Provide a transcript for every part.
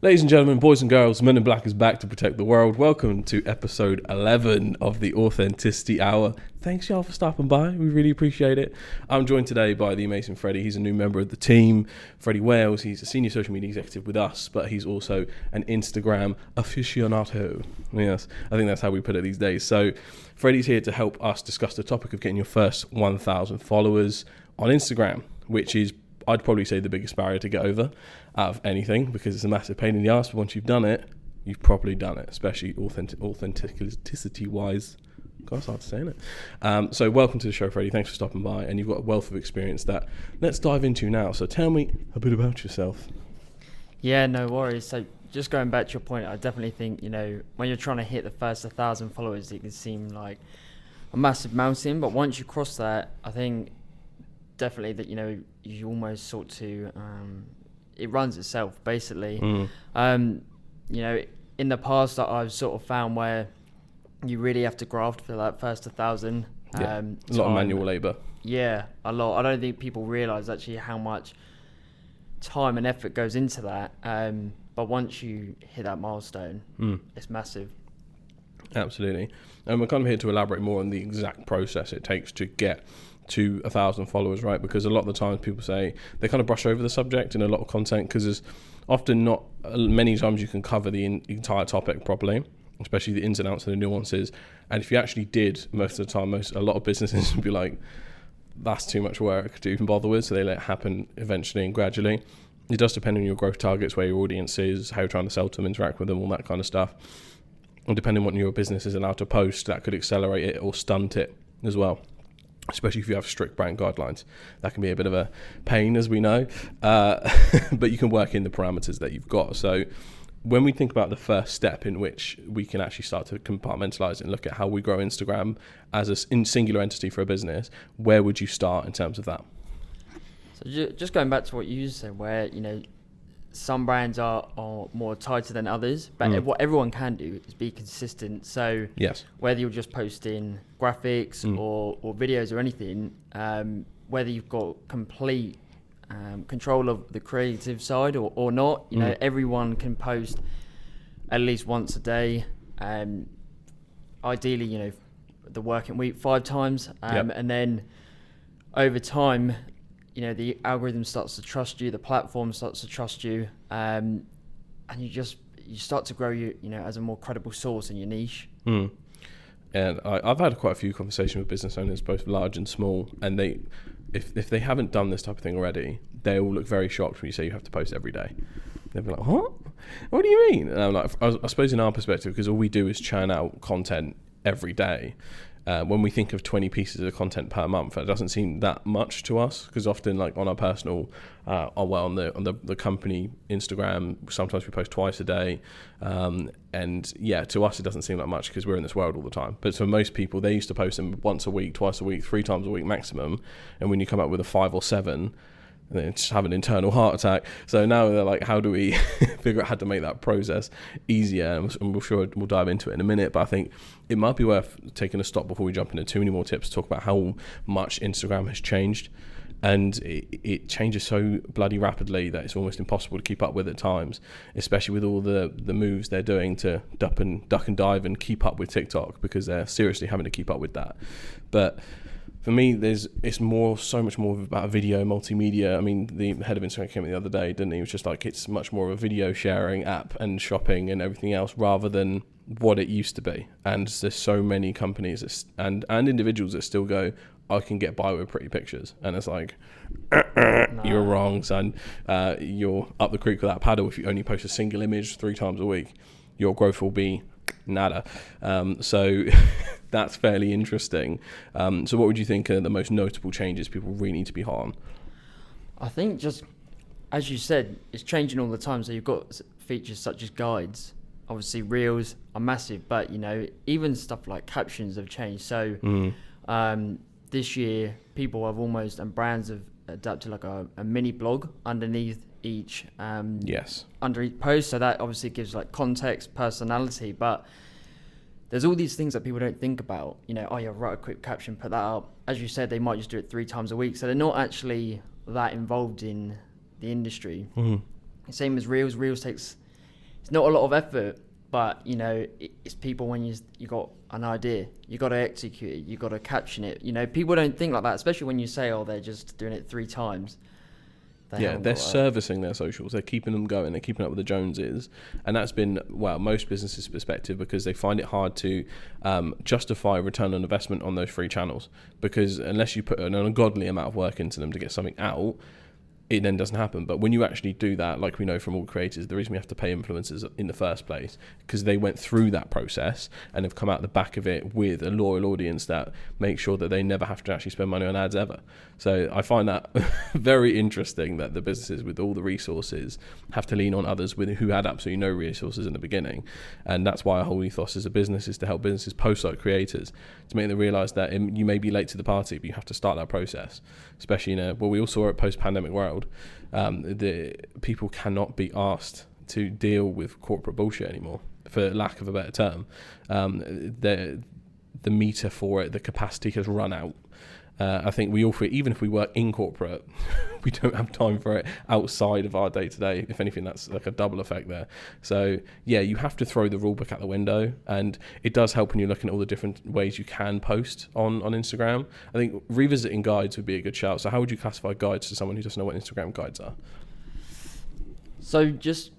Ladies and gentlemen, boys and girls, Men in Black is back to protect the world. Welcome to episode 11 of the Authenticity Hour. Thanks y'all for stopping by. We really appreciate it. I'm joined today by the amazing Freddie. He's a new member of the team. Freddie Wales, he's a senior social media executive with us, but he's also an Instagram aficionado. Yes, I think that's how we put it these days. So Freddie's here to help us discuss the topic of getting your first 1,000 followers on Instagram, which is, I'd probably say, the biggest barrier to get over out of anything, because it's a massive pain in the ass. But once you've done it, you've properly done it, especially authenticity wise. God, it's hard saying it. So welcome to the show, Freddie. Thanks for stopping by, and you've got a wealth of experience that let's dive into now. So tell me a bit about yourself. Yeah, no worries. So just going back to your point, I definitely think, when you're trying to hit the first 1,000 followers, it can seem like a massive mountain, but once you cross that, I think definitely that, you almost sort to, it runs itself, basically. In the past, I've sort of found where you really have to graft for that first 1,000. A lot of manual labour. Yeah, a lot. I don't think people realise actually how much time and effort goes into that. But once you hit that milestone, it's massive. Absolutely. And we're kind of here to elaborate more on the exact process it takes to get to 1,000 followers, right? Because a lot of the times people say they kind of brush over the subject in a lot of content, because there's often not many times you can cover the entire topic properly, especially the ins and outs and the nuances. And if you actually did, most of the time, a lot of businesses would be like, that's too much work to even bother with, so they let it happen eventually and gradually. It does depend on your growth targets, where your audience is, how you're trying to sell to them, interact with them, all that kind of stuff. And depending on what your business is allowed to post, that could accelerate it or stunt it as well, especially if you have strict brand guidelines. That can be a bit of a pain, as we know, but you can work in the parameters that you've got. So when we think about the first step in which we can actually start to compartmentalize and look at how we grow Instagram as a singular entity for a business, where would you start in terms of that? So just going back to what you said, where, some brands are more tighter than others, but what everyone can do is be consistent. So yes, whether you're just posting graphics or videos or anything, whether you've got complete control of the creative side or not, everyone can post at least once a day. Ideally, the working week 5 times, and then over time, the algorithm starts to trust you, the platform starts to trust you, and you start to grow you as a more credible source in your niche. And I've had quite a few conversations with business owners, both large and small, and if they haven't done this type of thing already, they all look very shocked when you say you have to post every day. They'll be like, what do you mean? And I'm like, I suppose in our perspective, because all we do is churn out content every day. When we think of 20 pieces of content per month, it doesn't seem that much to us, because often, like on our personal, on the company Instagram, sometimes we post twice a day, and yeah, to us it doesn't seem that much because we're in this world all the time. But for most people, they used to post them once a week, twice a week, 3 times a week maximum, and when you come up with a 5 or 7, they just have an internal heart attack. So now they're like, how do we figure out how to make that process easier? And we're sure we'll dive into it in a minute, but I think it might be worth taking a stop before we jump into too many more tips to talk about how much Instagram has changed. And it changes so bloody rapidly that it's almost impossible to keep up with at times, especially with all the moves they're doing to duck and dive and keep up with TikTok, because they're seriously having to keep up with that. But for me, it's so much more about video, multimedia. I mean, the head of Instagram came in the other day, didn't he? He was just like, it's much more of a video sharing app and shopping and everything else, rather than what it used to be. And there's so many companies and individuals that still go, I can get by with pretty pictures. And it's like, you're wrong, son. You're up the creek with that paddle. If you only post a single image 3 times a week, your growth will be nada. So that's fairly interesting. So what would you think are the most notable changes people really need to be hot on? I think, just as you said, it's changing all the time. So you've got features such as guides. Obviously reels are massive, but even stuff like captions have changed. So this year people have almost, and brands have adapted like a mini blog underneath each under each post, so that obviously gives like context, personality. But there's all these things that people don't think about. Write a quick caption, put that up. As you said, they might just do it 3 times a week, so they're not actually that involved in the industry. Same as reels takes it's not a lot of effort, but you know, it's people when you got an idea, you got to execute it, you got to caption it. You know, people don't think like that, especially when you say, oh, they're just doing it 3 times. They're servicing their socials. They're keeping them going. They're keeping up with the Joneses. And that's been, well, most businesses' perspective, because they find it hard to justify return on investment on those free channels. Because unless you put an ungodly amount of work into them to get something out, it then doesn't happen. But when you actually do that, like we know from all creators, the reason we have to pay influencers in the first place, because they went through that process and have come out the back of it with a loyal audience that makes sure that they never have to actually spend money on ads ever. So I find that very interesting that the businesses with all the resources have to lean on others who had absolutely no resources in the beginning. And that's why our whole ethos as a business is to help businesses post like creators, to make them realize that you may be late to the party, but you have to start that process. Especially we all saw it post-pandemic world. The people cannot be asked to deal with corporate bullshit anymore, for lack of a better term. The meter for it, the capacity has run out. I think we all feel, even if we work in corporate, we don't have time for it outside of our day-to-day. If anything, that's like a double effect there. So yeah, you have to throw the rule book out the window, and it does help when you're looking at all the different ways you can post on Instagram. I think revisiting guides would be a good shout. So how would you classify guides to someone who doesn't know what Instagram guides are? So just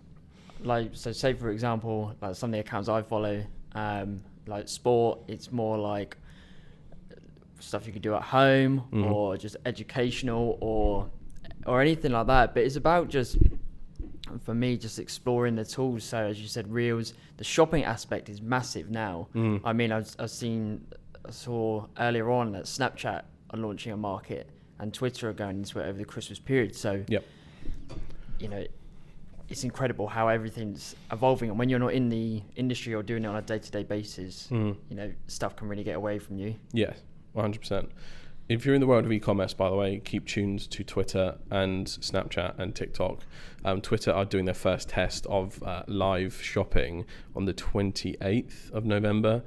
say for example, like some of the accounts I follow, like sport, it's more like stuff you can do at home, or just educational or anything like that. But it's about just, for me, just exploring the tools. So as you said, Reels, the shopping aspect is massive now. I mean, I saw earlier on that Snapchat are launching a market and Twitter are going into it over the Christmas period. So, you know, it's incredible how everything's evolving. And when you're not in the industry or doing it on a day-to-day basis, you know, stuff can really get away from you. Yes. 100%. If you're in the world of e-commerce, by the way, keep tuned to Twitter and Snapchat and TikTok. Twitter are doing their first test of live shopping on the 28th of November,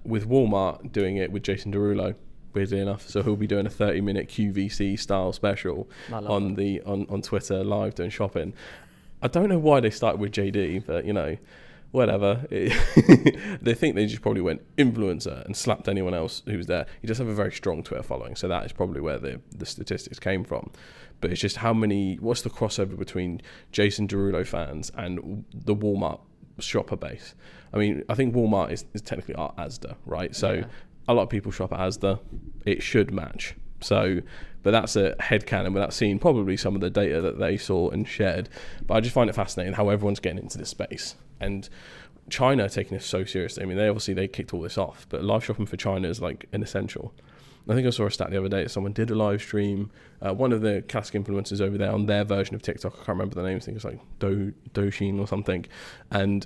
with Walmart doing it with Jason Derulo, weirdly enough. So he'll be doing a 30-minute QVC style special on Twitter live doing shopping. I don't know why they started with JD, but you know, whatever. They think they just probably went influencer and slapped anyone else who was there. He does have a very strong Twitter following, so that is probably where the statistics came from. But it's just what's the crossover between Jason Derulo fans and the Walmart shopper base? I mean, I think Walmart is technically our Asda, right? So a lot of people shop at Asda. It should match. So, but that's a headcanon without seeing probably some of the data that they saw and shared. But I just find it fascinating how everyone's getting into this space. And China are taking this so seriously. I mean, they kicked all this off, but live shopping for China is like an essential. I think I saw a stat the other day that someone did a live stream. One of the classic influencers over there on their version of TikTok, I can't remember the name, I think it's like Douyin or something. And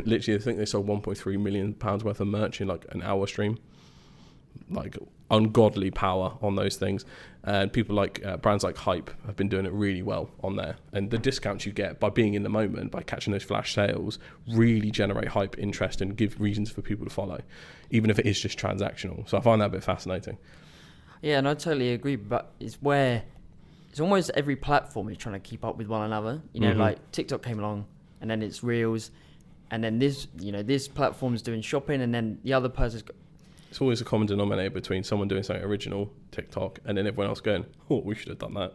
literally, I think they sold £1.3 million worth of merch in like an hour stream. Like ungodly power on those things, and people like brands like Hype have been doing it really well on there, and the discounts you get by being in the moment, by catching those flash sales, really generate hype, interest, and give reasons for people to follow, even if it is just transactional. So I find that a bit fascinating. Yeah, and I totally agree, but it's almost every platform is trying to keep up with one another. You know, like TikTok came along, and then it's Reels, and then this platform's doing shopping, and then the other person's got. It's always a common denominator between someone doing something original, TikTok, and then everyone else going, oh, we should have done that.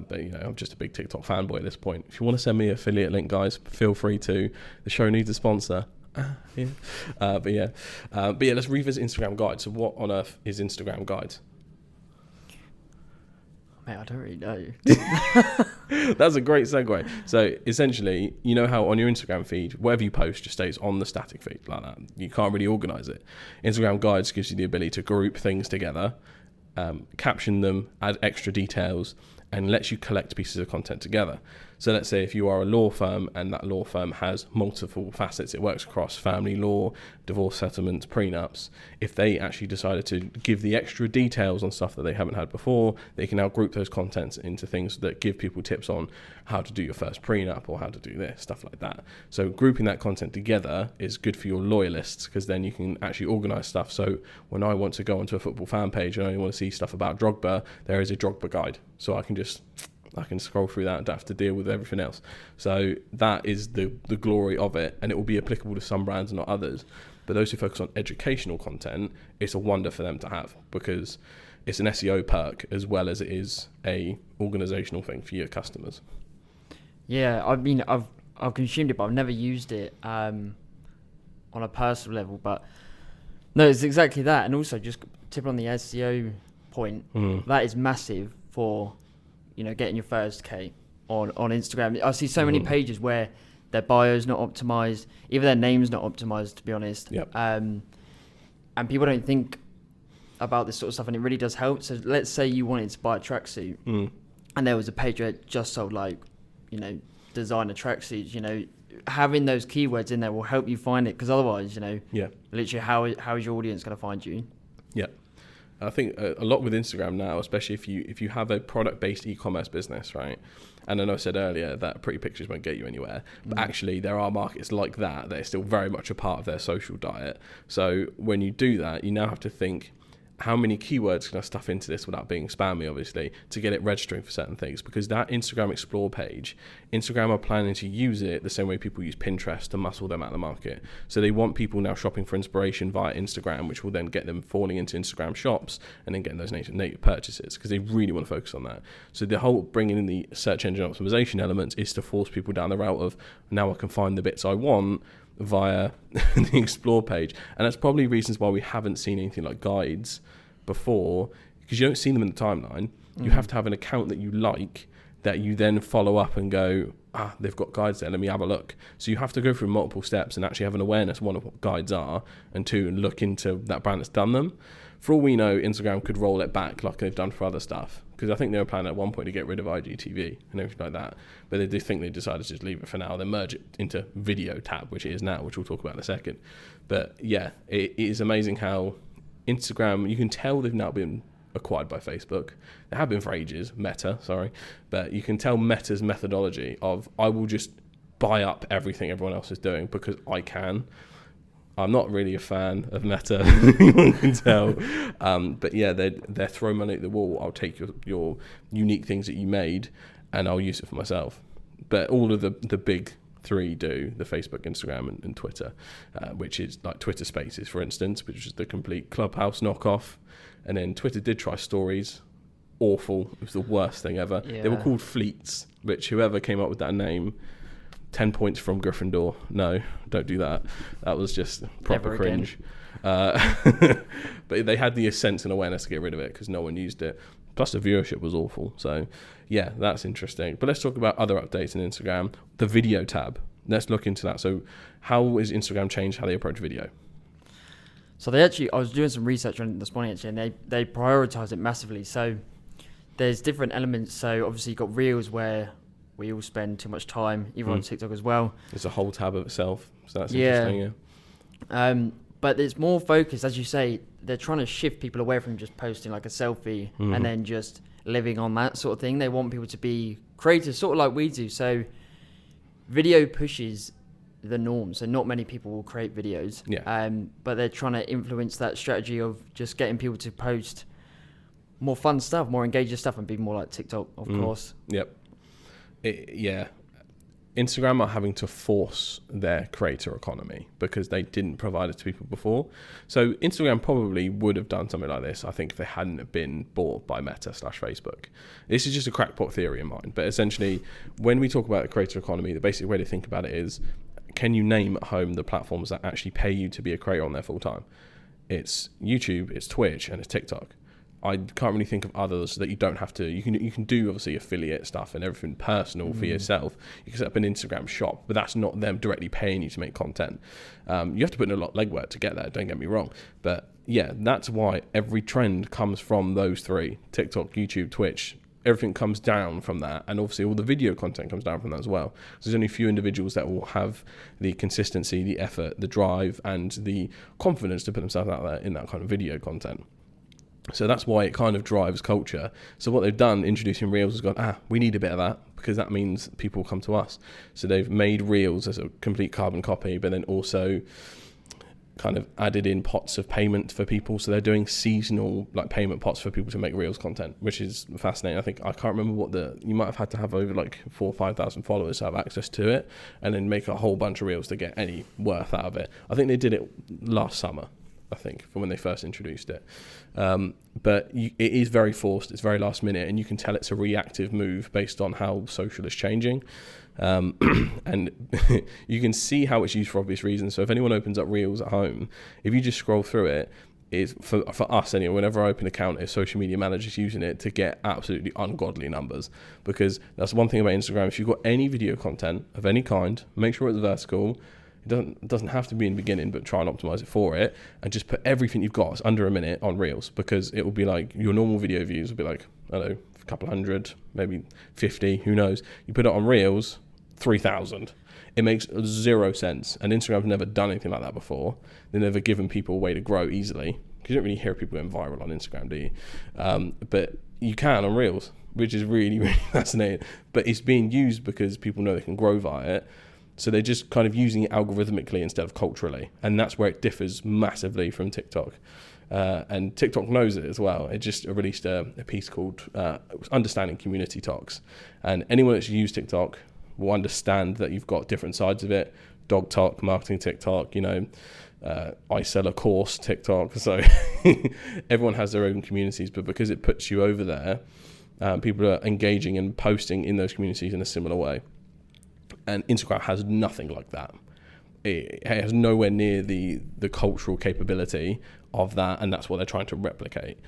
But, you know, I'm just a big TikTok fanboy at this point. If you want to send me an affiliate link, guys, feel free to. The show needs a sponsor. But yeah, let's revisit Instagram Guides. So what on earth is Instagram Guides? Mate, I don't really know. That's a great segue. So essentially, you know how on your Instagram feed, whatever you post just stays on the static feed like that. You can't really organize it. Instagram Guides gives you the ability to group things together, caption them, add extra details, and lets you collect pieces of content together. So let's say if you are a law firm and that law firm has multiple facets, it works across family law, divorce settlements, prenups. If they actually decided to give the extra details on stuff that they haven't had before, they can now group those contents into things that give people tips on how to do your first prenup or how to do this, stuff like that. So grouping that content together is good for your loyalists, because then you can actually organize stuff. So when I want to go onto a football fan page and I want to see stuff about Drogba, there is a Drogba guide. So I can just I can scroll through that and don't have to deal with everything else. So that is the glory of it, and it will be applicable to some brands and not others. But those who focus on educational content, it's a wonder for them to have, because it's an SEO perk as well as it is a organizational thing for your customers. Yeah, I mean, I've consumed it, but I've never used it on a personal level. But no, it's exactly that. And also, just tip on the SEO point, that is massive for, you know, getting your first K on Instagram. I see so many pages where their bio's not optimized, even their name's not optimized, to be honest. Yep. And people don't think about this sort of stuff, and it really does help. So let's say you wanted to buy a tracksuit, and there was a page where it just sold, like, you know, designer tracksuits. You know, having those keywords in there will help you find it, because otherwise, you know, literally, how is your audience going to find you? Yeah. I think a lot with Instagram now, especially if you have a product-based e-commerce business, right? And I know I said earlier that pretty pictures won't get you anywhere, but actually there are markets like that are still very much a part of their social diet. So when you do that, you now have to think, how many keywords can I stuff into this without being spammy, obviously, to get it registering for certain things? Because that Instagram Explore page, Instagram are planning to use it the same way people use Pinterest to muscle them out of the market. So they want people now shopping for inspiration via Instagram, which will then get them falling into Instagram shops and then getting those native purchases, because they really want to focus on that. So the whole bringing in the search engine optimization elements is to force people down the route of, now I can find the bits I want via the Explore page. And that's probably reasons why we haven't seen anything like guides before, because you don't see them in the timeline. You have to have an account that you like, that you then follow up and go, they've got guides there, let me have a look. So you have to go through multiple steps and actually have an awareness, one, of what guides are, and two, look into that brand that's done them. For all we know, Instagram could roll it back like they've done for other stuff, because I think they were planning at one point to get rid of IGTV and everything like that, but they decided to just leave it for now, then merge it into video tab, which it is now, which we'll talk about in a second. But yeah, it is amazing how Instagram, you can tell they've now been acquired by Facebook. They have been for ages, Meta, sorry, but you can tell Meta's methodology of, I will just buy up everything everyone else is doing because I can. I'm not really a fan of Meta, you can tell. But yeah, they're throwing money at the wall. I'll take your unique things that you made and I'll use it for myself. But all of the big three do, the Facebook, Instagram, and Twitter, which is like Twitter Spaces, for instance, which is the complete Clubhouse knockoff. And then Twitter did try Stories. Awful. It was the worst thing ever. Yeah. They were called Fleets, which whoever came up with that name, 10 points from Gryffindor. No, don't do that. That was just proper cringe. But they had the sense and awareness to get rid of it because no one used it. Plus the viewership was awful. So yeah, that's interesting. But let's talk about other updates on Instagram. The video tab. Let's look into that. So how has Instagram changed how they approach video? So I was doing some research on it this morning actually, and they prioritize it massively. So there's different elements. So obviously you've got Reels where we all spend too much time, even on TikTok as well. It's a whole tab of itself, so that's interesting, yeah. But it's more focused, as you say, they're trying to shift people away from just posting like a selfie and then just living on that sort of thing. They want people to be creators, sort of like we do. So video pushes the norm, so not many people will create videos. Yeah. But they're trying to influence that strategy of just getting people to post more fun stuff, more engaging stuff, and be more like TikTok, of course. Yep. Instagram are having to force their creator economy because they didn't provide it to people before. So Instagram probably would have done something like this, I think, if they hadn't been bought by Meta/Facebook. This is just a crackpot theory of mine, but essentially when we talk about the creator economy, the basic way to think about it is, can you name at home the platforms that actually pay you to be a creator on there full time? It's YouTube, it's Twitch, and it's TikTok. I can't really think of others that you don't have to. You can do obviously affiliate stuff and everything personal for yourself. You can set up an Instagram shop, but that's not them directly paying you to make content. You have to put in a lot of legwork to get there, don't get me wrong. But yeah, that's why every trend comes from those three: TikTok, YouTube, Twitch. Everything comes down from that, and obviously all the video content comes down from that as well. So there's only a few individuals that will have the consistency, the effort, the drive, and the confidence to put themselves out there in that kind of video content. So that's why it kind of drives culture. So what they've done, introducing Reels, has gone, we need a bit of that, because that means people come to us. So they've made Reels as a complete carbon copy, but then also kind of added in pots of payment for people. So they're doing seasonal like payment pots for people to make Reels content, which is fascinating. I think I can't remember you might have to have over like 4,000 or 5,000 followers to have access to it, and then make a whole bunch of Reels to get any worth out of it. I think they did it last summer, I think, from when they first introduced it. But it is very forced, it's very last minute, and you can tell it's a reactive move based on how social is changing. And you can see how it's used for obvious reasons. So if anyone opens up Reels at home, if you just scroll through it, is for us anyway, whenever I open an account as social media managers using it to get absolutely ungodly numbers, because that's one thing about Instagram. If you've got any video content of any kind, make sure it's vertical. It doesn't have to be in the beginning, but try and optimize it for it, and just put everything you've got under a minute on Reels, because it will be like your normal video views will be like, I don't know, a couple hundred, maybe 50, who knows. You put it on Reels, 3,000. It makes zero sense, and Instagram's never done anything like that before. They've never given people a way to grow easily, because you don't really hear people going viral on Instagram, do you? But you can on Reels, which is really, really fascinating. But it's being used because people know they can grow via it. So they're just kind of using it algorithmically instead of culturally. And that's where it differs massively from TikTok. And TikTok knows it as well. It just released a piece called Understanding Community Talks. And anyone that's used TikTok will understand that you've got different sides of it. Dog talk, marketing TikTok, I sell a course TikTok. So everyone has their own communities, but because it puts you over there, people are engaging and posting in those communities in a similar way. And Instagram has nothing like that. It has nowhere near the cultural capability of that, and that's what they're trying to replicate.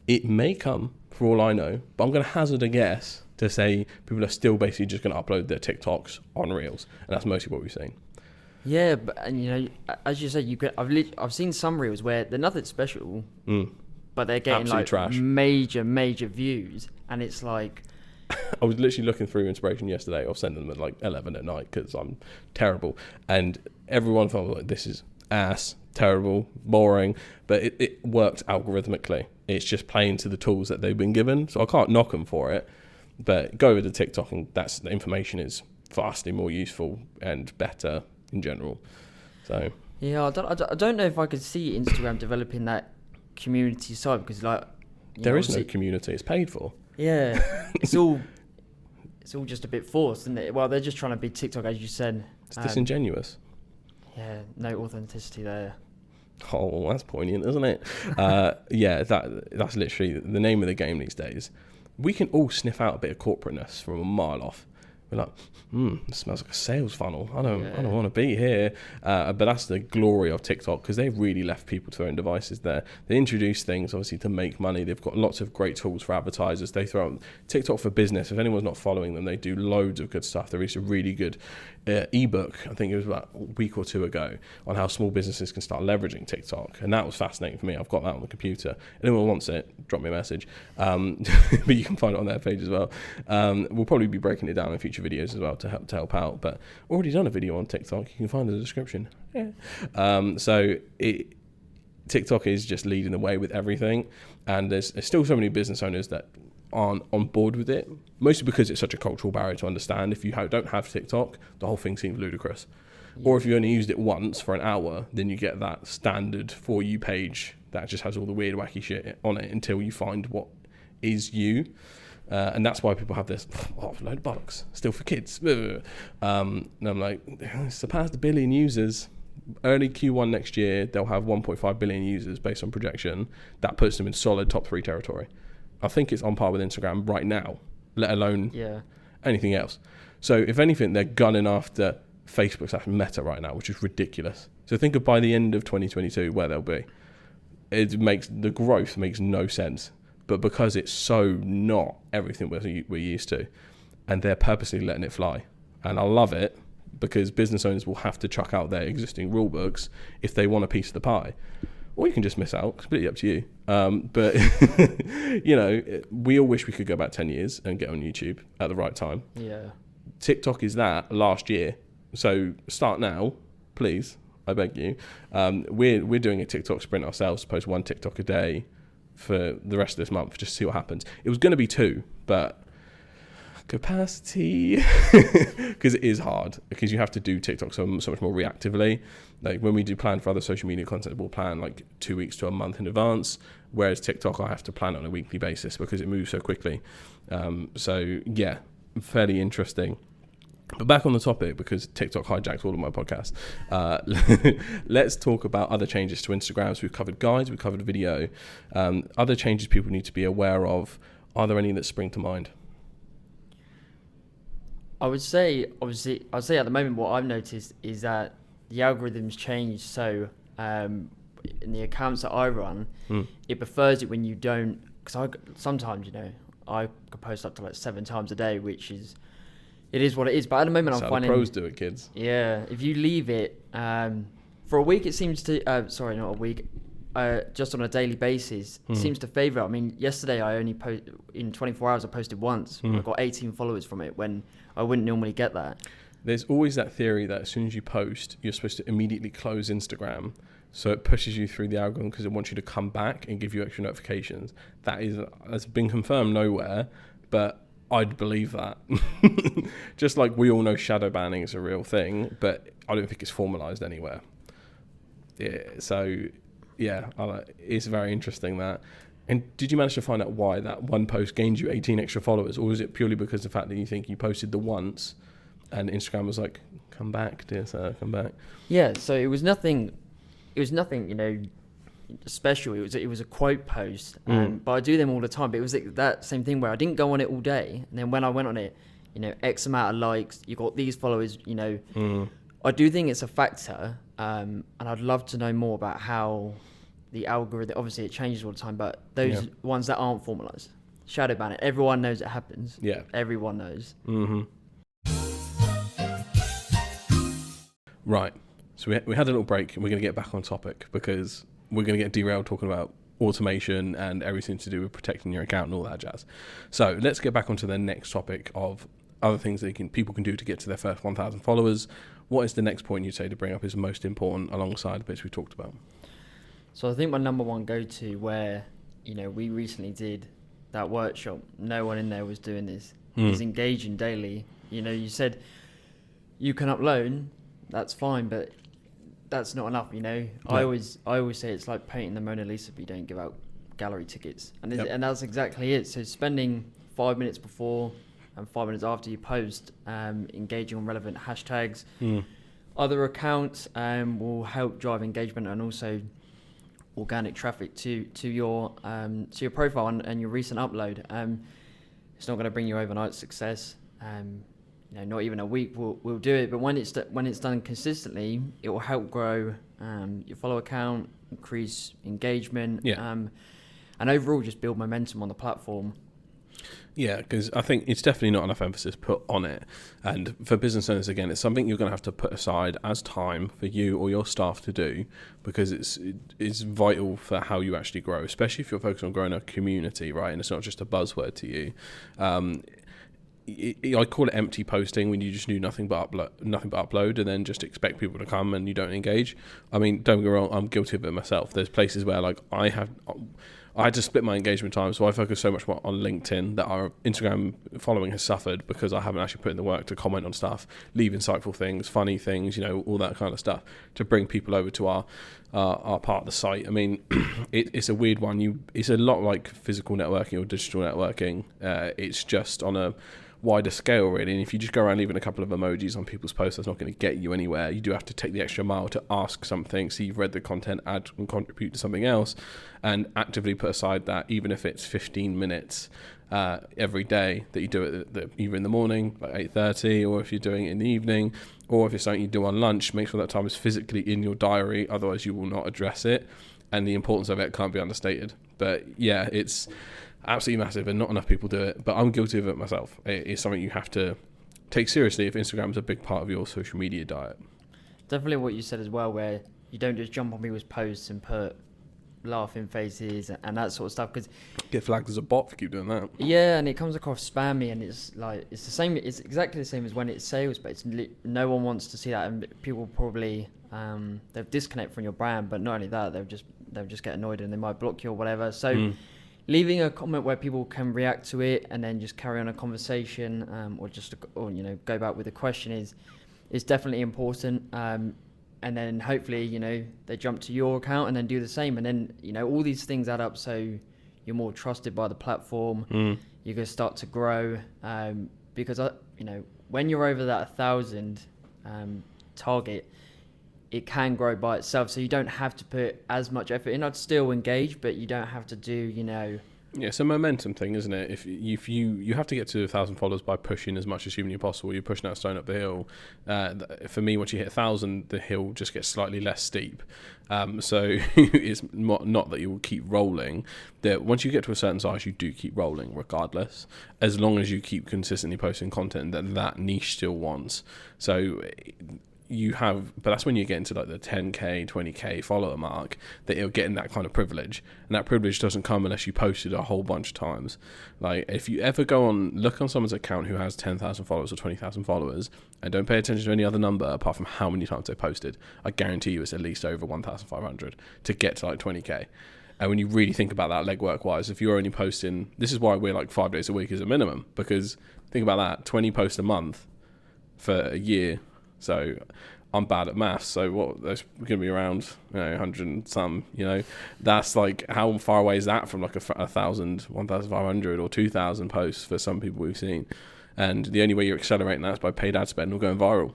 It may come, for all I know, but I'm going to hazard a guess to say people are still basically just going to upload their TikToks on Reels, and that's mostly what we've seen. Yeah, but as you said, I've seen some Reels where they're nothing special, but they're getting absolute like trash. major views, and it's like. I was literally looking through inspiration yesterday. I've sent them at like 11 at night because I'm terrible. And everyone felt like, this is ass, terrible, boring. But it worked algorithmically. It's just playing to the tools that they've been given. So I can't knock them for it. But go over to TikTok, and the information is vastly more useful and better in general. So yeah, I don't know if I could see Instagram developing that community side, because like there is no community. It's paid for. Yeah, it's all just a bit forced, isn't it? Well, they're just trying to be TikTok, as you said. It's disingenuous. Yeah, no authenticity there. Oh, that's poignant, isn't it? Yeah, that's literally the name of the game these days. We can all sniff out a bit of corporateness from a mile off. We're like, it smells like a sales funnel. I don't want to be here. But that's the glory of TikTok, because they've really left people to their own devices there. They introduce things, obviously, to make money. They've got lots of great tools for advertisers. They throw out TikTok for Business. If anyone's not following them, they do loads of good stuff. There is a really good ebook, I think it was about a week or two ago, on how small businesses can start leveraging TikTok. And that was fascinating for me. I've got that on the computer. Anyone wants it, drop me a message. But you can find it on their page as well. We'll probably be breaking it down in future videos as well to help out, but already done a video on TikTok. You can find the description. TikTok is just leading the way with everything, and there's still so many business owners that aren't on board with it, mostly because it's such a cultural barrier to understand. If you don't have TikTok, the whole thing seems ludicrous. Or if you only used it once for an hour, then you get that standard For You page that just has all the weird wacky shit on it until you find what is you. And that's why people have this, load of bollocks, still for kids. And I'm like, surpassed 1 billion users. Early Q1 next year, they'll have 1.5 billion users based on projection. That puts them in solid top 3 territory. I think it's on par with Instagram right now, let alone anything else. So if anything, they're gunning after Facebook's Meta right now, which is ridiculous. So think of by the end of 2022 where they'll be. The growth makes no sense. But because it's so not everything we're used to, and they're purposely letting it fly. And I love it, because business owners will have to chuck out their existing rule books if they want a piece of the pie. Or you can just miss out, completely up to you. But, we all wish we could go back 10 years and get on YouTube at the right time. Yeah. TikTok is that last year. So start now, please, I beg you. We're doing a TikTok sprint ourselves, to post 1 TikTok a day for the rest of this month, just to see what happens. It was going to be 2, but capacity, because it is hard, because you have to do TikTok so much more reactively. Like when we do plan for other social media content, we'll plan like 2 weeks to a month in advance, whereas TikTok I have to plan on a weekly basis because it moves so quickly. So yeah, fairly interesting. But back on the topic, because TikTok hijacks all of my podcasts, let's talk about other changes to Instagram. So we've covered guides, we've covered video. Other changes people need to be aware of. Are there any that spring to mind? I would say, obviously, I'd say at the moment what I've noticed is that the algorithms change. So in the accounts that I run, it prefers it when you don't, because sometimes, I could post up to like 7 times a day, which is, it is what it is. But at the moment, That's I'm how finding the pros do it, kids. Yeah, if you leave it for a week, it seems to. Sorry, not a week. Just on a daily basis, it seems to favour. I mean, yesterday I only in 24 hours I posted once. I got 18 followers from it when I wouldn't normally get that. There's always that theory that as soon as you post, you're supposed to immediately close Instagram, so it pushes you through the algorithm because it wants you to come back and give you extra notifications. That's been confirmed nowhere, but I'd believe that. Just like we all know shadow banning is a real thing, but I don't think it's formalised anywhere. Yeah, so yeah, it's very interesting that. And did you manage to find out why that one post gained you 18 extra followers, or was it purely because of the fact that you think you posted the once and Instagram was like, come back, dear sir, come back? Yeah, so it was nothing, special. It was a quote post, but I do them all the time. But it was that same thing where I didn't go on it all day, and then when I went on it, X amount of likes, you got these followers. I do think it's a factor, and I'd love to know more about how the algorithm. Obviously, it changes all the time, but those ones that aren't formalized, shadow ban it. Everyone knows it happens. Yeah, everyone knows. Right. So we had a little break, and we're going to get back on topic because we're going to get derailed talking about automation and everything to do with protecting your account and all that jazz. So let's get back onto the next topic of other things that people can do to get to their first 1,000 followers. What is the next point you'd say to bring up is most important alongside the bits we talked about? So I think my number one go-to where, we recently did that workshop, no one in there was doing this, is engaging daily. You said you can upload, that's fine, but that's not enough, Yeah. I always say it's like painting the Mona Lisa, but you don't give out gallery tickets. And and that's exactly it. So spending 5 minutes before and 5 minutes after you post, engaging on relevant hashtags, other accounts will help drive engagement and also organic traffic to your profile and your recent upload. It's not going to bring you overnight success. Not even a week will do it, but when it's done consistently, it will help grow your follower count, increase engagement, and overall just build momentum on the platform. Yeah, because I think it's definitely not enough emphasis put on it. And for business owners, again, it's something you're going to have to put aside as time for you or your staff to do, because it's vital for how you actually grow, especially if you're focused on growing a community, right? And it's not just a buzzword to you. I call it empty posting when you just do nothing but upload and then just expect people to come and you don't engage. I mean, don't get me wrong, I'm guilty of it myself. There's places where like I had to split my engagement time, so I focus so much more on LinkedIn that our Instagram following has suffered because I haven't actually put in the work to comment on stuff, leave insightful things, funny things, all that kind of stuff to bring people over to our part of the site. I mean, it's a weird one. It's a lot like physical networking or digital networking. It's just on a wider scale, really. And if you just go around leaving a couple of emojis on people's posts, that's not going to get you anywhere. You do have to take the extra mile to ask something, so you've read the content, add and contribute to something else, and actively put aside that, even if it's 15 minutes every day that you do it either in the morning, like 8:30, or if you're doing it in the evening, or if it's something you do on lunch, make sure that time is physically in your diary, otherwise you will not address it. And the importance of it can't be understated. But yeah, it's absolutely massive and not enough people do it, but I'm guilty of it myself. It is something you have to take seriously if Instagram is a big part of your social media diet. Definitely what you said as well, where you don't just jump on people's posts and put laughing faces and that sort of stuff, because get flagged as a bot if you keep doing that. Yeah, and it comes across spammy, and it's the same. It's exactly the same as when it's sales based. No one wants to see that, and people probably they'll disconnect from your brand. But not only that, they'll just get annoyed and they might block you or whatever. So leaving a comment where people can react to it and then just carry on a conversation, or go back with a question is definitely important. And then hopefully, they jump to your account and then do the same. And then, all these things add up. So you're more trusted by the platform. You're going to start to grow. Because, when you're over that 1,000 target, it can grow by itself. So you don't have to put as much effort in. I'd still engage, but you don't have to do, Yeah, it's a momentum thing, isn't it? If you have to get to 1,000 followers by pushing as much as humanly possible. You're pushing that stone up the hill. For me, once you hit 1,000, the hill just gets slightly less steep. So it's not that you will keep rolling. That once you get to a certain size, you do keep rolling regardless, as long as you keep consistently posting content that niche still wants. So but that's when you get into like the 10k 20k follower mark that you're getting that kind of privilege, and that privilege doesn't come unless you posted a whole bunch of times. Like if you ever look on someone's account who has 10,000 followers or 20,000 followers and don't pay attention to any other number apart from how many times they posted, I guarantee you it's at least over 1,500 to get to like 20k. And when you really think about that legwork wise, if you're only posting, this is why we're like 5 days a week as a minimum, because think about that, 20 posts a month for a year. So I'm bad at maths, so there's going to be around 100 and some, that's like, how far away is that from like 1,000, 1,500 or 2,000 posts for some people we've seen? And the only way you're accelerating that is by paid ad spend or going viral,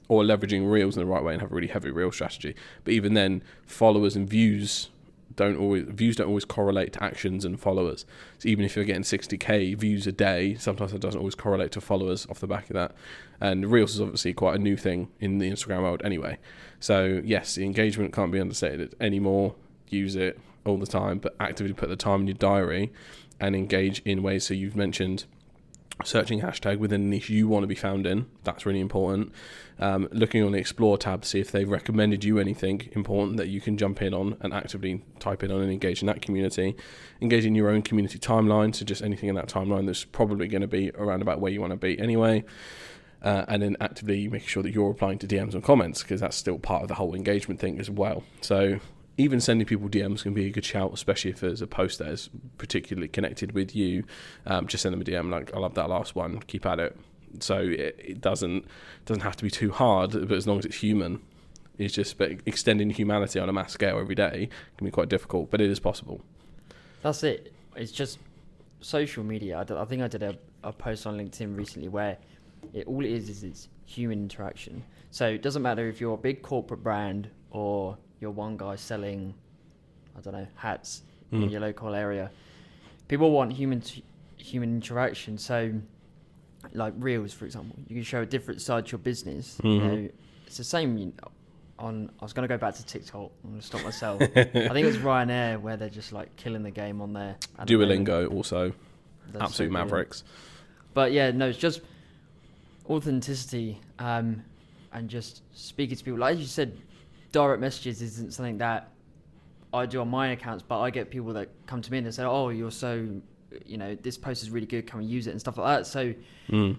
or leveraging reels in the right way and have a really heavy reel strategy. But even then, followers and views don't always correlate to actions and followers. So even if you're getting 60k views a day, sometimes that doesn't always correlate to followers off the back of that. And Reels is obviously quite a new thing in the Instagram world anyway. So yes, the engagement can't be understated anymore. Use it all the time, but actively put the time in your diary and engage in ways. So you've mentioned searching hashtag within a niche you want to be found in. That's really important. Looking on the Explore tab to see if they've recommended you anything important that you can jump in on and actively type in on and engage in that community. Engage in your own community timeline, so just anything in that timeline that's probably going to be around about where you want to be anyway. And then actively making sure that you're replying to DMs and comments, because that's still part of the whole engagement thing as well. So even sending people DMs can be a good shout, especially if there's a post that is particularly connected with you. Just send them a DM, like, I love that last one, keep at it. So it doesn't have to be too hard, but as long as it's human. It's just, but extending humanity on a mass scale every day can be quite difficult, but it is possible. That's it. It's just social media. I think I did a post on LinkedIn recently where all it is it's human interaction. So it doesn't matter if you're a big corporate brand or you're one guy selling, hats in your local area. People want human interaction. So, like Reels, for example, you can show a different side to your business. It's the same. I was going to go back to TikTok. I'm going to stop myself. I think it was Ryanair where they're just like killing the game on there. Duolingo also, absolute so mavericks. But yeah, no, it's just authenticity and just speaking to people. Like you said, direct messages isn't something that I do on my accounts, but I get people that come to me and they say, oh, you're so, this post is really good, can we use it and stuff like that. So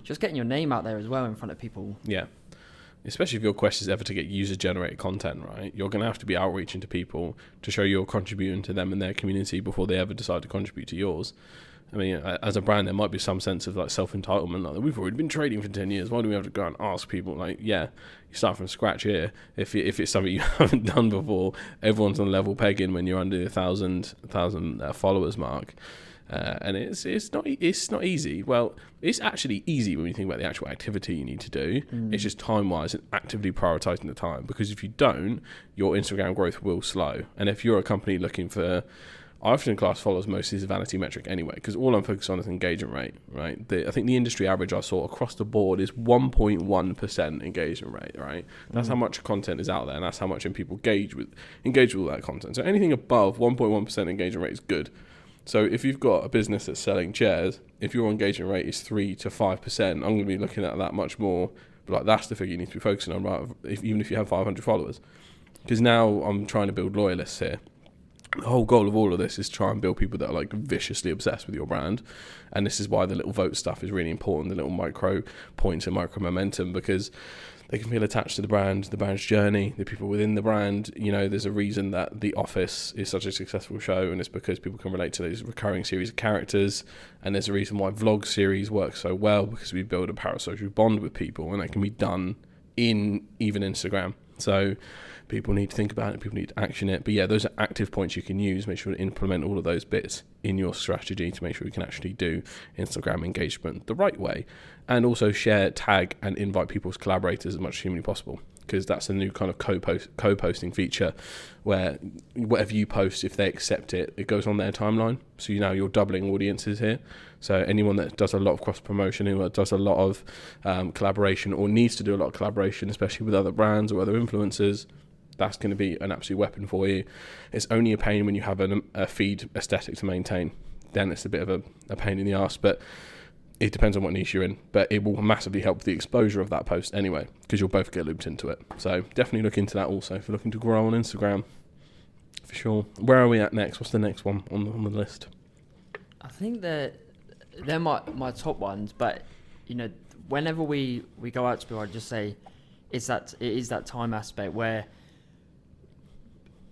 just getting your name out there as well in front of people. Yeah. Especially if your quest is ever to get user-generated content, right? You're going to have to be outreaching to people to show you're contributing to them and their community before they ever decide to contribute to yours. I mean, as a brand, there might be some sense of like self-entitlement, like we've already been trading for 10 years. Why do we have to go and ask people? Like, yeah, you start from scratch here. If it's something you haven't done before, everyone's on level pegging when you're under the 1,000 followers mark. And it's not easy. Well, it's actually easy when you think about the actual activity you need to do. It's just time-wise and actively prioritizing the time, because if you don't, your Instagram growth will slow. And if you're a company looking for, I often class followers mostly as a vanity metric anyway, because all I'm focused on is engagement rate, right? I think the industry average I saw across the board is 1.1% engagement rate, right? That's how much content is out there, and that's how much people engage with all that content. So anything above 1.1% engagement rate is good. So if you've got a business that's selling chairs, if your engagement rate is 3 to 5%, I'm going to be looking at that much more. But like, that's the figure you need to be focusing on, right? Even if you have 500 followers, because now I'm trying to build loyalists here. The whole goal of all of this is try and build people that are like viciously obsessed with your brand. And this is why the little vote stuff is really important, the little micro points and micro momentum, because they can feel attached to the brand's journey, the people within the brand. You know, there's a reason that The Office is such a successful show, and it's because people can relate to those recurring series of characters. And there's a reason why vlog series work so well, because we build a parasocial bond with people, and that can be done in even Instagram. So people need to think about it, people need to action it. But yeah, those are active points you can use. Make sure to implement all of those bits in your strategy to make sure you can actually do Instagram engagement the right way. And also share, tag, and invite people's collaborators as much as humanly possible, because that's a new kind of co-posting feature where whatever you post, if they accept it, it goes on their timeline. So you're doubling audiences here. So anyone that does a lot of cross-promotion, who does a lot of collaboration, or needs to do a lot of collaboration, especially with other brands or other influencers, that's going to be an absolute weapon for you. It's only a pain when you have a feed aesthetic to maintain. Then it's a bit of a pain in the arse, but it depends on what niche you're in. But it will massively help the exposure of that post anyway, because you'll both get looped into it. So definitely look into that also if you're looking to grow on Instagram, for sure. Where are we at next? What's the next one on the list? I think they're my top ones, but whenever we go out to people, I just say it is that time aspect where,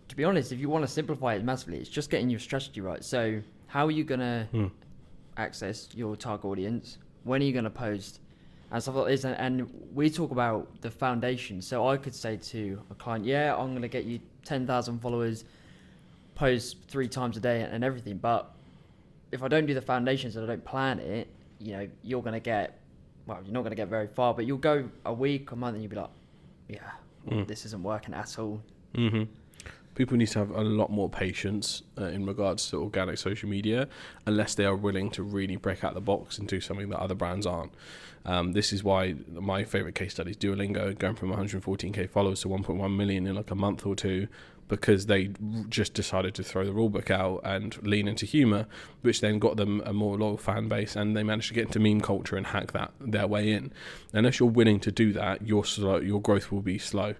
to be honest, if you want to simplify it massively, it's just getting your strategy right. So how are you going to access your target audience? When are you going to post? And stuff like this. And we talk about the foundation. So I could say to a client, yeah, I'm going to get you 10,000 followers, post 3 times a day and everything. But if I don't do the foundations and I don't plan it, you're going to get, well, you're not going to get very far, but you'll go a week, a month, and you'll be like, yeah, this isn't working at all. Mm-hmm. People need to have a lot more patience in regards to organic social media, unless they are willing to really break out the box and do something that other brands aren't. This is why my favorite case study is Duolingo, going from 114k followers to 1.1 million in like a month or two, because they just decided to throw the rulebook out and lean into humor, which then got them a more loyal fan base, and they managed to get into meme culture and hack that their way in. Unless you're willing to do that, your growth will be slow.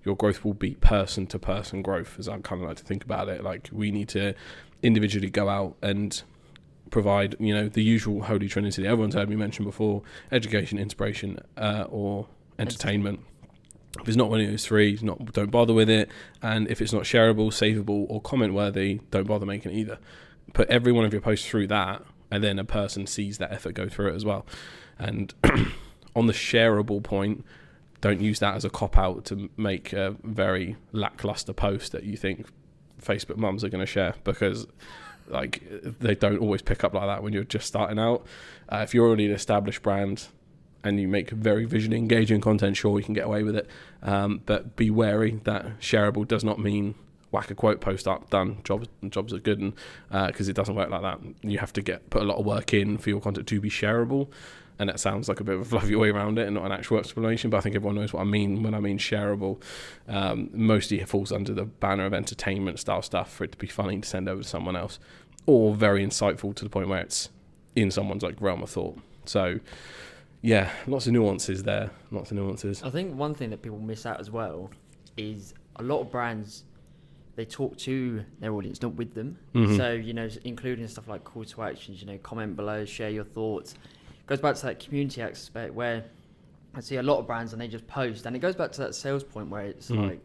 Your growth will be person-to-person growth, as I kind of like to think about it. Like, we need to individually go out and provide, the usual holy trinity that everyone's heard me mention before: education, inspiration, or entertainment. If it's not one of those three, don't bother with it. And if it's not shareable, savable, or comment-worthy, don't bother making it either. Put every one of your posts through that, and then a person sees that effort go through it as well. And on the shareable point, don't use that as a cop-out to make a very lackluster post that you think Facebook mums are going to share, because they don't always pick up like that when you're just starting out. If you're already an established brand and you make very visually engaging content, sure, you can get away with it. But be wary that shareable does not mean whack a quote, post up, done, jobs are good, and because it doesn't work like that. You have to put a lot of work in for your content to be shareable. And that sounds like a bit of a fluffy way around it and not an actual explanation, but I think everyone knows what I mean when I mean shareable. Mostly it falls under the banner of entertainment style stuff, for it to be funny to send over to someone else, or very insightful to the point where it's in someone's realm of thought. So yeah, lots of nuances there. I think one thing that people miss out as well is a lot of brands, they talk to their audience, not with them. Mm-hmm. So, including stuff like call to actions, comment below, share your thoughts. Goes back to that community aspect where I see a lot of brands and they just post, and it goes back to that sales point where it's like,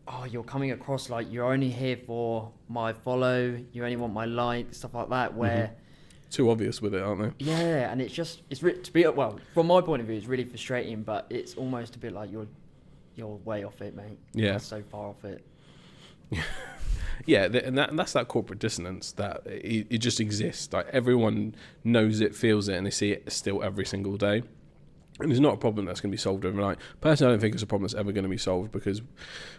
oh, you're coming across like you're only here for my follow, you only want my like, stuff like that, where too obvious with it, aren't they? Yeah, and it's from my point of view, it's really frustrating, but it's almost a bit like you're way off it, mate. Yeah, you're so far off it. Yeah, and that's that corporate dissonance that it just exists. Like, everyone knows it, feels it, and they see it still every single day. And it's not a problem that's going to be solved overnight. Personally, I don't think it's a problem that's ever going to be solved, because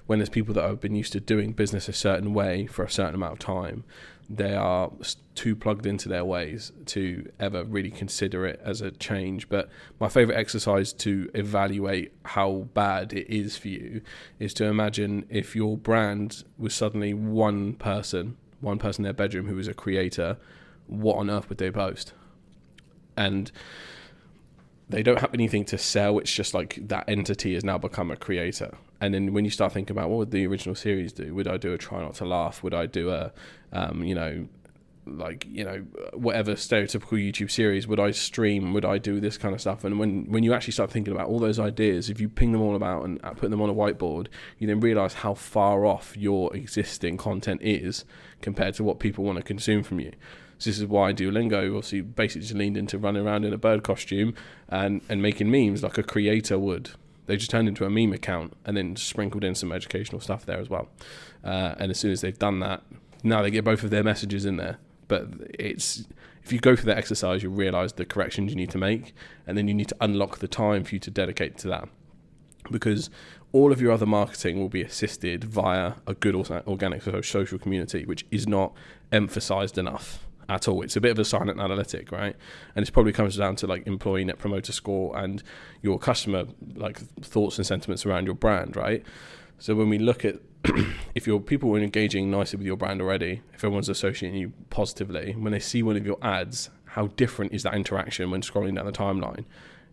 when there's people that have been used to doing business a certain way for a certain amount of time, they are too plugged into their ways to ever really consider it as a change. But my favourite exercise to evaluate how bad it is for you is to imagine if your brand was suddenly one person in their bedroom who was a creator, what on earth would they post? And they don't have anything to sell. It's just like that entity has now become a creator. And then when you start thinking about what would the original series do? Would I do a try not to laugh? Would I do a, like, you know, whatever stereotypical YouTube series, would I stream, would I do this kind of stuff? And when you actually start thinking about all those ideas, if you ping them all about and put them on a whiteboard, you then realize how far off your existing content is compared to what people want to consume from you. So this is why Duolingo obviously basically just leaned into running around in a bird costume and making memes like a creator would. They just turned into a meme account and then sprinkled in some educational stuff there as well. And as soon as they've done that, now they get both of their messages in there. But if you go through that exercise, you'll realise the corrections you need to make, and then you need to unlock the time for you to dedicate to that. Because all of your other marketing will be assisted via a good organic social community, which is not emphasised enough at all. It's a bit of a silent analytic, right? And it probably comes down to like employee net promoter score and your customer like thoughts and sentiments around your brand, right? So when we look at if your people are engaging nicely with your brand already, if everyone's associating you positively, when they see one of your ads, how different is that interaction when scrolling down the timeline?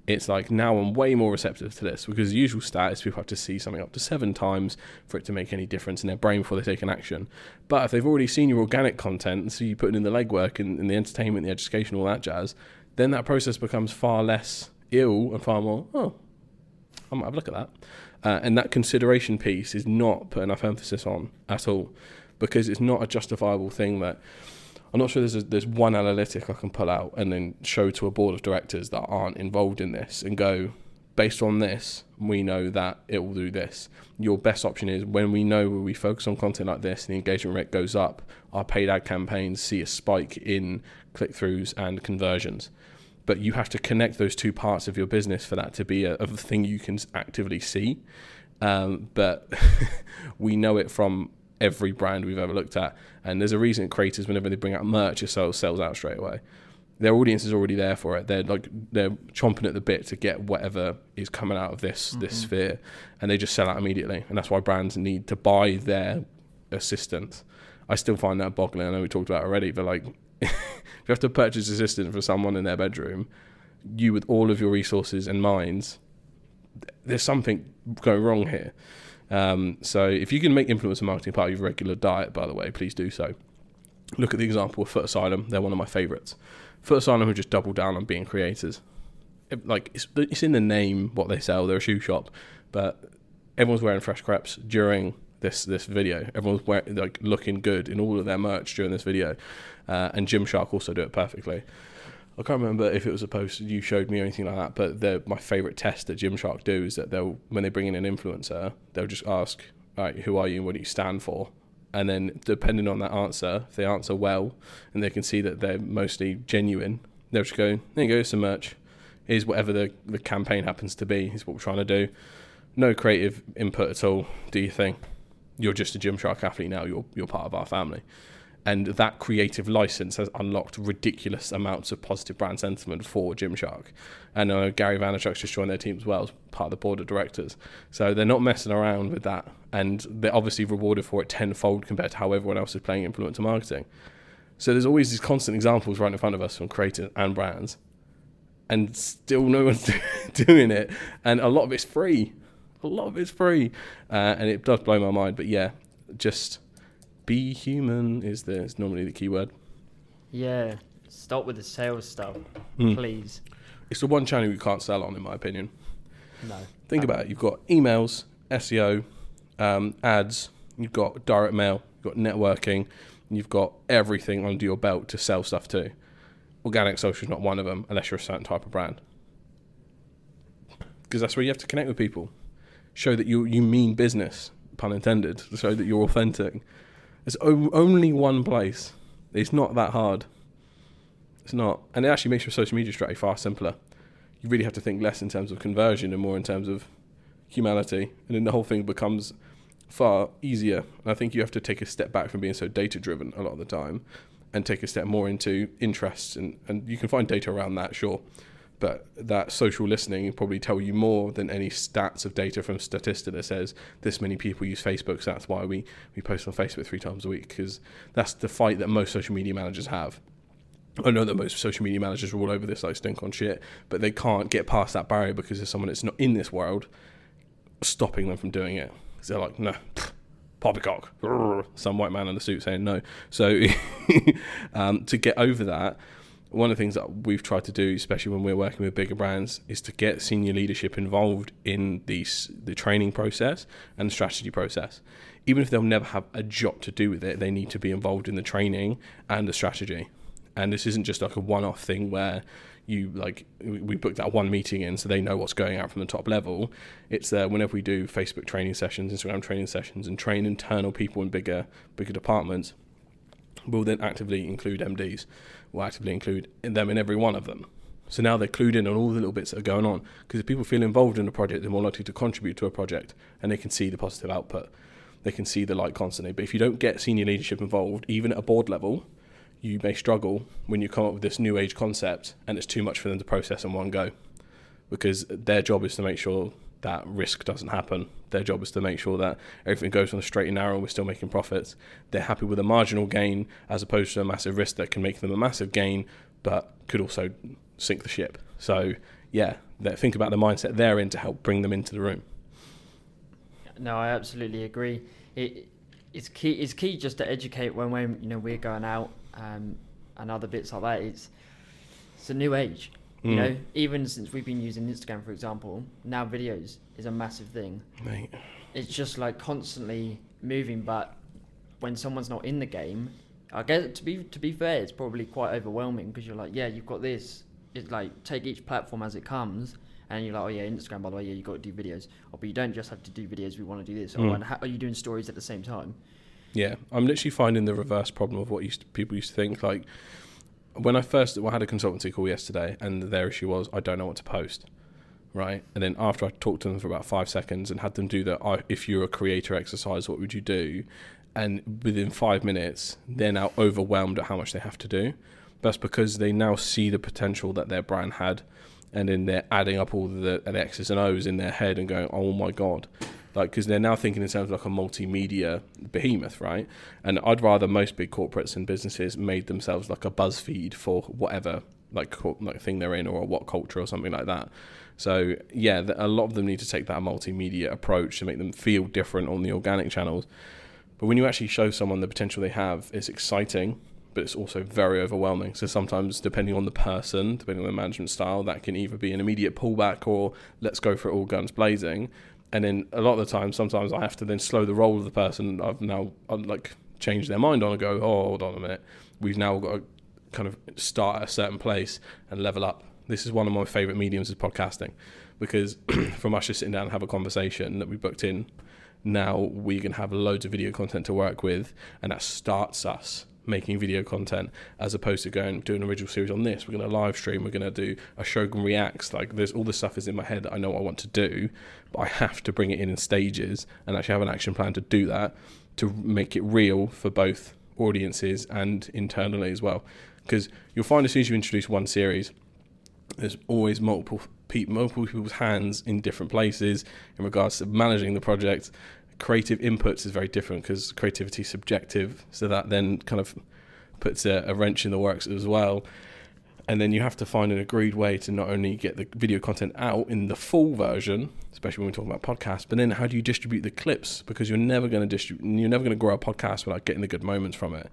It's like, now I'm way more receptive to this, because the usual stat is people have to see something up to 7 times for it to make any difference in their brain before they take an action. But if they've already seen your organic content, so you put in the legwork and the entertainment, the education, all that jazz, then that process becomes far less ill and far more, oh, I might have a look at that. And that consideration piece is not put enough emphasis on at all, because it's not a justifiable thing that, I'm not sure there's one analytic I can pull out and then show to a board of directors that aren't involved in this and go, based on this, we know that it will do this. Your best option is when we know we focus on content like this and the engagement rate goes up, our paid ad campaigns see a spike in click-throughs and conversions. But you have to connect those two parts of your business for that to be a thing you can actively see. But we know it from every brand we've ever looked at. And there's a reason creators, whenever they bring out merch, it sells out straight away. Their audience is already there for it. They're chomping at the bit to get whatever is coming out of this sphere, and they just sell out immediately. And that's why brands need to buy their assistant. I still find that boggling. I know we talked about it already, but like, if you have to purchase an assistant for someone in their bedroom, you with all of your resources and minds, there's something going wrong here. So if you can make influencer marketing part of your regular diet, by the way, please do so. Look at the example of Foot Asylum. They're one of my favourites. Foot Asylum who just doubled down on being creators. It's in the name what they sell. They're a shoe shop, but everyone's wearing fresh crepes during this video. Everyone's looking good in all of their merch during this video, and Gymshark also do it perfectly. I can't remember if it was a post you showed me or anything like that, but my favourite test that Gymshark do is that when they bring in an influencer, they'll just ask, all right, who are you and what do you stand for? And then depending on that answer, if they answer well and they can see that they're mostly genuine, they'll just go, there you go, some merch. Here's whatever the campaign happens to be. Here's what we're trying to do. No creative input at all. Do your thing. You're just a Gymshark athlete now. You're part of our family. And that creative license has unlocked ridiculous amounts of positive brand sentiment for Gymshark. And I know Gary Vaynerchuk's just joined their team as well as part of the board of directors. So they're not messing around with that. And they're obviously rewarded for it tenfold compared to how everyone else is playing influencer marketing. So there's always these constant examples right in front of us from creators and brands. And still no one's doing it. And a lot of it's free. And it does blow my mind. But yeah, just be human is normally the key word. Yeah, stop with the sales stuff, please. It's the one channel you can't sell on, in my opinion. No. Think about it. You've got emails, SEO, ads, you've got direct mail, you've got networking, you've got everything under your belt to sell stuff to. Organic social is not one of them unless you're a certain type of brand. Because that's where you have to connect with people. Show that you mean business, pun intended, show that you're authentic. There's only one place. It's not that hard. It's not. And it actually makes your social media strategy far simpler. You really have to think less in terms of conversion and more in terms of humanity. And then the whole thing becomes far easier. And I think you have to take a step back from being so data-driven a lot of the time and take a step more into interests. And you can find data around that, sure. But that social listening will probably tell you more than any stats of data from Statista that says this many people use Facebook, so that's why we post on Facebook 3 times a week, because that's the fight that most social media managers have. I know that most social media managers are all over this like stink on shit, but they can't get past that barrier because there's someone that's not in this world stopping them from doing it. So they're like, no, poppycock, some white man in a suit saying no. So to get over that, one of the things that we've tried to do, especially when we're working with bigger brands, is to get senior leadership involved in the training process and the strategy process. Even if they'll never have a job to do with it, they need to be involved in the training and the strategy. And this isn't just like a one-off thing where we booked that one meeting in so they know what's going out from the top level. It's whenever we do Facebook training sessions, Instagram training sessions, and train internal people in bigger departments, we'll then actively include MDs. We'll actively include them in every one of them. So now they're clued in on all the little bits that are going on, because if people feel involved in a project, they're more likely to contribute to a project, and they can see the positive output. They can see the light constantly. But if you don't get senior leadership involved, even at a board level, you may struggle when you come up with this new age concept and it's too much for them to process in one go, because their job is to make sure that risk doesn't happen. Their job is to make sure that everything goes on the straight and narrow and we're still making profits. They're happy with a marginal gain as opposed to a massive risk that can make them a massive gain but could also sink the ship. So yeah, think about the mindset they're in to help bring them into the room. No, I absolutely agree. It's key just to educate when we're going out and other bits like that. It's a new age. You know, even since we've been using Instagram, for example, now videos is a massive thing. Mate. It's just like constantly moving, but when someone's not in the game, I guess to be fair, it's probably quite overwhelming, because you're like, yeah, you've got this. It's like, take each platform as it comes, and you're like, oh yeah, Instagram, by the way, yeah, you've got to do videos. Oh, but you don't just have to do videos, we want to do this. Oh, and are you doing stories at the same time? Yeah, I'm literally finding the reverse problem of what people used to think. Like, when I had a consultancy call yesterday, and their issue was, I don't know what to post, right? And then after I talked to them for about 5 seconds and had them do the if you're a creator exercise, what would you do? And within 5 minutes, they're now overwhelmed at how much they have to do. That's because they now see the potential that their brand had, and then they're adding up all the X's and O's in their head and going, oh my God. Because they're now thinking in terms of like a multimedia behemoth, right? And I'd rather most big corporates and businesses made themselves like a BuzzFeed for whatever like thing they're in, or what culture or something like that. So yeah, a lot of them need to take that multimedia approach to make them feel different on the organic channels. But when you actually show someone the potential they have, it's exciting, but it's also very overwhelming. So sometimes, depending on the person, depending on the management style, that can either be an immediate pullback or let's go for it all guns blazing. And then a lot of the time, sometimes I have to then slow the roll of the person I've changed their mind on and go, oh, hold on a minute. We've now got to kind of start at a certain place and level up. This is one of my favourite mediums is podcasting, because from us just sitting down and have a conversation that we booked in, now we can have loads of video content to work with, and that starts us making video content, as opposed to going do an original series on this. We're going to live stream, we're going to do a Shogun Reacts. Like, there's all this stuff is in my head that I know I want to do, but I have to bring it in stages and actually have an action plan to do that, to make it real for both audiences and internally as well. Because you'll find as soon as you introduce one series, there's always multiple people's hands in different places in regards to managing the project. Creative inputs is very different, because creativity is subjective, so that then kind of puts a wrench in the works as well. And then you have to find an agreed way to not only get the video content out in the full version, especially when we're talking about podcasts, but then how do you distribute the clips? Because you're never going to grow a podcast without getting the good moments from it.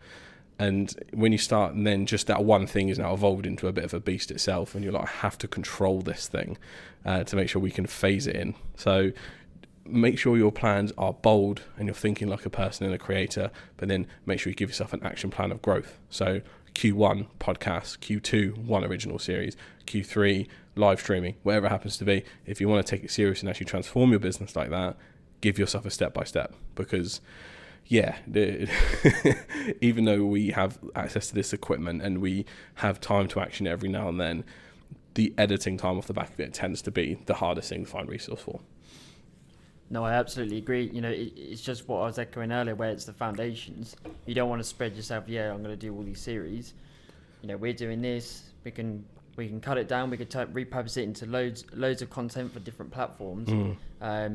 And when you start, and then just that one thing is now evolved into a bit of a beast itself, and you're like, I have to control this thing to make sure we can phase it in. So make sure your plans are bold and you're thinking like a person and a creator, but then make sure you give yourself an action plan of growth. So Q1 podcast, Q2 one original series, Q3 live streaming, whatever it happens to be. If you want to take it serious and actually transform your business like that, give yourself a step by step, because even though we have access to this equipment and we have time to action it every now and then, the editing time off the back of it tends to be the hardest thing to find resource for. No, I absolutely agree. It's just what I was echoing earlier, where it's the foundations. You don't want to spread yourself, I'm going to do all these series. We're doing this. We can cut it down. We could repurpose it into loads of content for different platforms. I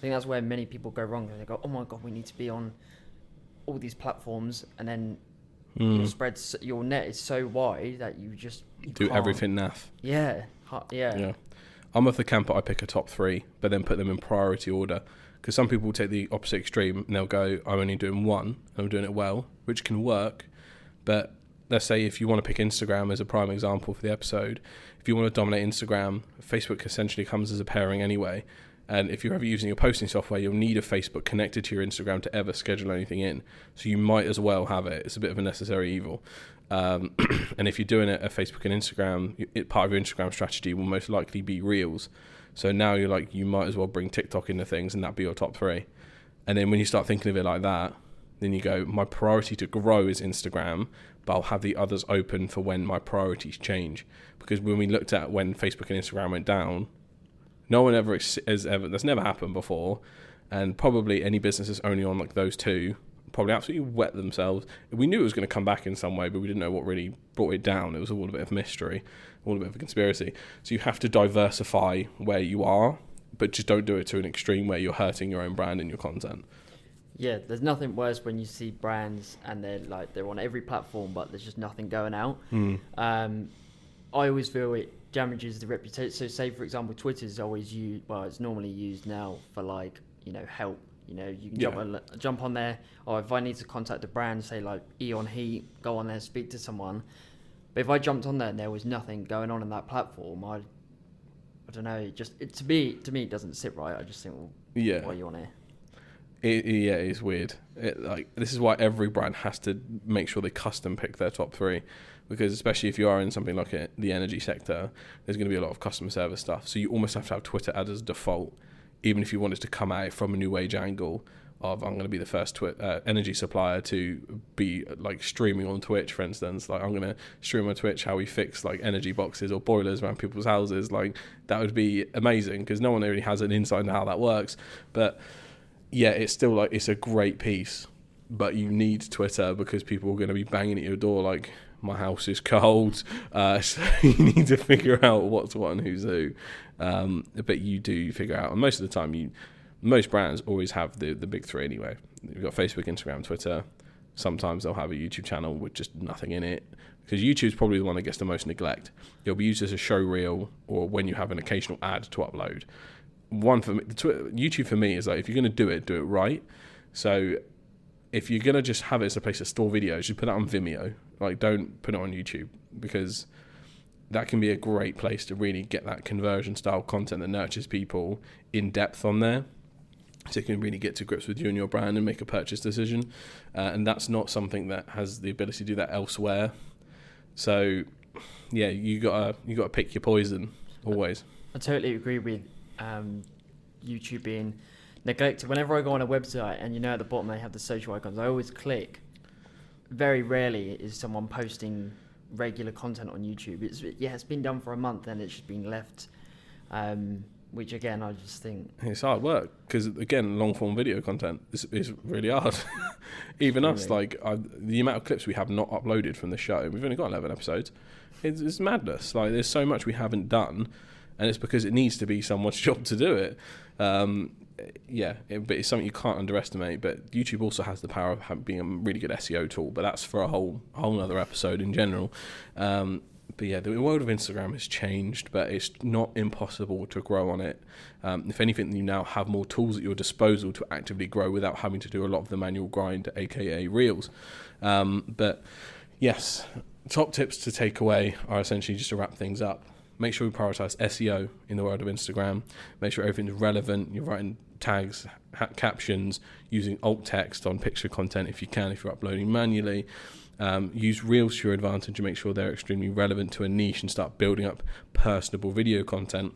think that's where many people go wrong. They go, oh my God, we need to be on all these platforms, and then your net is so wide that you do everything naff. Yeah. I'm of the camp that I pick a top 3, but then put them in priority order, Because some people will take the opposite extreme and they'll go, I'm only doing one and I'm doing it well, which can work. But let's say if you want to pick Instagram as a prime example for the episode, if you want to dominate Instagram, Facebook essentially comes as a pairing anyway. And if you're ever using your posting software, you'll need a Facebook connected to your Instagram to ever schedule anything in. So you might as well have it. It's a bit of a necessary evil. And if you're doing it at Facebook and Instagram, part of your Instagram strategy will most likely be Reels. So now you're like, you might as well bring TikTok into things and that'd be your top 3. And then when you start thinking of it like that, then you go, my priority to grow is Instagram, but I'll have the others open for when my priorities change. Because when we looked at when Facebook and Instagram went down, no one has ever, that's never happened before. And probably any business that's only on like those two probably absolutely wet themselves. We knew it was going to come back in some way, but we didn't know what really brought it down. It was all a bit of mystery, all a bit of a conspiracy. So you have to diversify where you are, but just don't do it to an extreme where you're hurting your own brand and your content. Yeah, there's nothing worse when you see brands and they're on every platform, but there's just nothing going out. I always feel it damages the reputation. So say, for example, Twitter's always used, well, it's normally used now for like, help. You can jump on there, or if I need to contact a brand, say like Eon Heat, go on there, speak to someone. But if I jumped on there and there was nothing going on in that platform, I don't know, to me it doesn't sit right. I just think, well, why are you on here? It's weird. This is why every brand has to make sure they custom pick their top 3, because especially if you are in something like the energy sector, there's going to be a lot of customer service stuff. So you almost have to have Twitter ad as default, even if you wanted to come at it from a new age angle of, I'm going to be the first energy supplier to be like streaming on Twitch, for instance. Like, I'm going to stream on Twitch how we fix like energy boxes or boilers around people's houses. Like, that would be amazing, because no one really has an insight into how that works. But yeah, it's still like, it's a great piece, but you need Twitter because people are going to be banging at your door like, my house is cold, so you need to figure out what's what and who's who. But you do figure out, and most of the time, most brands always have the big 3 anyway. You've got Facebook, Instagram, Twitter. Sometimes they'll have a YouTube channel with just nothing in it, because YouTube's probably the one that gets the most neglect. It'll be used as a show reel or when you have an occasional ad to upload. One for me, YouTube for me is like, if you're going to do it right. So if you're going to just have it as a place to store videos, just put it on Vimeo. Like, don't put it on YouTube, because that can be a great place to really get that conversion style content that nurtures people in depth on there. So you can really get to grips with you and your brand and make a purchase decision. And that's not something that has the ability to do that elsewhere. So yeah, you gotta pick your poison always. I totally agree with YouTube being neglected. Whenever I go on a website and at the bottom they have the social icons, I always click. Very rarely is someone posting regular content on YouTube. It's been done for a month and it's just been left, which again I just think it's hard work, because again, long form video content is really hard. Even us, like the amount of clips we have not uploaded from the show, we've only got 11 episodes. It's madness. Like, there's so much we haven't done, and it's because it needs to be someone's job to do it. But it's something you can't underestimate. But YouTube also has the power of being a really good SEO tool, but that's for a whole other episode in general. But yeah, the world of Instagram has changed, but it's not impossible to grow on it. If anything, you now have more tools at your disposal to actively grow without having to do a lot of the manual grind, aka Reels. But yes, top tips to take away are essentially, just to wrap things up, make sure we prioritize SEO in the world of Instagram. Make sure everything's relevant. You're writing tags, captions, using alt text on picture content if you can, if you're uploading manually. Use Reels to your advantage and make sure they're extremely relevant to a niche, and start building up personable video content.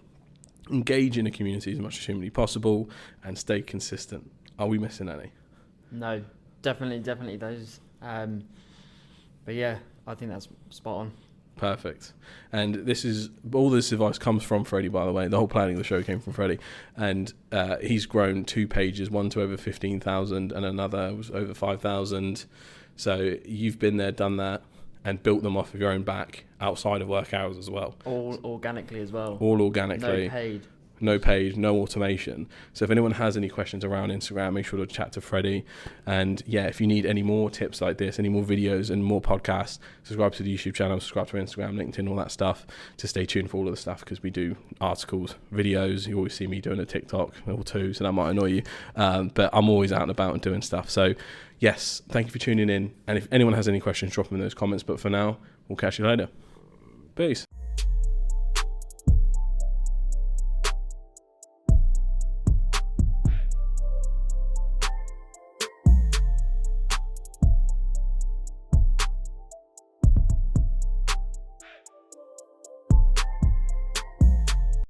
Engage in a community as much as humanly possible and stay consistent. Are we missing any? No, definitely those. But yeah, I think that's spot on. Perfect. And all this advice comes from Freddie, by the way. The whole planning of the show came from Freddie. And he's grown 2 pages, one to over 15,000 and another was over 5,000. So you've been there, done that, and built them off of your own back outside of work hours as well. All organically as well. All organically. No paid. no page, no automation. So if anyone has any questions around Instagram, make sure to chat to Freddie. And yeah, if you need any more tips like this, any more videos and more podcasts, subscribe to the YouTube channel, subscribe to Instagram, LinkedIn, all that stuff, to stay tuned for all of the stuff, because we do articles, videos. You always see me doing a TikTok or two, so that might annoy you. But I'm always out and about and doing stuff. So yes, thank you for tuning in. And if anyone has any questions, drop them in those comments. But for now, we'll catch you later. Peace.